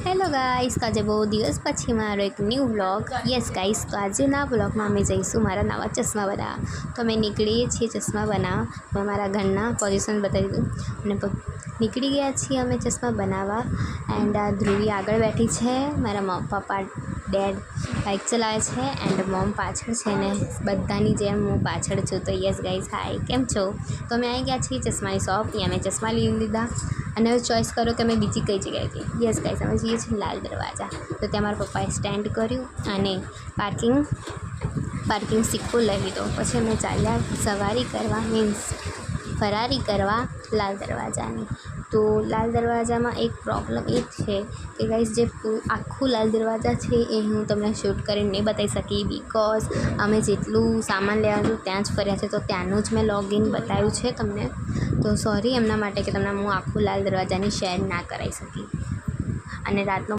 Hello guys, તો આજે બહુ દિવસ પછી મારો એક ન્યૂ વ્લોગ. યસ ગાઈસ, તો આજના વ્લોગમાં અમે જઈશું મારા નવા ચશ્મા બનાવવા. તો અમે નીકળીએ છીએ ચશ્મા બનાવવા. મેં મારા ઘરના પોઝિશન બતાવી દીધું અને નીકળી ગયા છીએ અમે ચશ્મા બનાવવા. એન્ડ આ ધ્રુવી આગળ બેઠી છે, મારા પપ્પા ડેડ બાઇક ચલાવે છે એન્ડ મોમ પાછળ છે ને બધાની જેમ હું પાછળ છું. તો યસ ગાઈસ, હાય, કેમ છો? તો અમે આવી ગયા છીએ ચશ્માની શોપ. ત્યાં મેં ચશ્મા લઈ લીધા અને હવે ચોઈસ કરો કે અમે બીજી કઈ જગ્યાએ જઈએ. યસ ગાઈસ, અમે જઈએ છીએ લાલ દરવાજા. તો ત્યાં મારા પપ્પાએ સ્ટેન્ડ કર્યું અને પાર્કિંગ સિક્કો લઈ લીધો. પછી અમે ચાલ્યા સવારી કરવા, મીન્સ ફરારી કરવા લાલ દરવાજાની. તો લાલ દરવાજામાં એક પ્રોબ્લેમ એ છે કે ગાઈસ, જે આખું લાલ દરવાજા છે એ હું તમને શૂટ કરીને નહીં બતાવી શકી, બિકોઝ અમે જેટલું સામાન લેવાનું ત્યાં જ ફર્યા છે. તો ત્યાંનું જ મેં લોગિન બતાવ્યું છે તમને. તો સોરી એમના માટે કે તમને હું આખું લાલ દરવાજાની શેર ના કરાવી શકી. અને રાતનો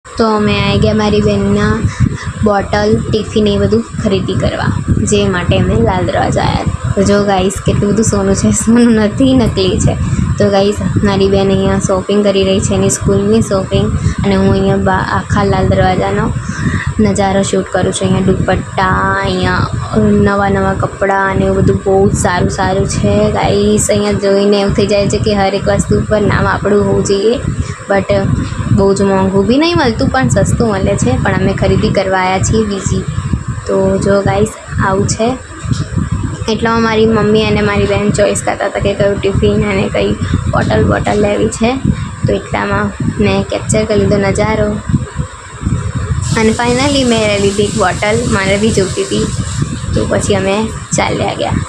તો અમે આવી ગયા મારી બહેનના બોટલ, ટિફિન એ બધું ખરીદી કરવા, જે માટે અમે લાલ દરવાજા આવ્યા. તો જો ગાઈસ, કેટલું બધું સોનું છે. સોનું નથી, નકલી છે. તો ગાઈસ, મારી બહેન અહીંયા શોપિંગ કરી રહી છે, એની સ્કૂલની શોપિંગ, અને હું અહીંયા આખા લાલ દરવાજાનો નજારો શૂટ કરું છું. અહીંયા દુપટ્ટા, અહીંયા નવા કપડાં અને એવું બધું બહુ જ સારું છે ગાઈસ. અહીંયા જોઈને એવું થઈ જાય છે કે હરેક વસ્તુ પર નામ આપણું હોવું જોઈએ. બટ બહુ જ મોંઘું બી નહીં મળતું, પણ સસ્તું મળે છે. પણ અમે ખરીદી કરવા આવ્યા છીએ બીજી. તો જો ગાઈસ, આવું છે. એટલામાં મારી મમ્મી અને મારી બહેન ચોઈસ કરતા હતા કે કયું ટિફિન અને કઈ બોટલ લેવી છે. તો એટલામાં મેં કેપ્ચર કરી લીધો નજારો અને ફાઇનલી મેં લીધી એક બોટલ. મારે બી જોઈતી હતી. તો પછી અમે ચાલ્યા ગયા.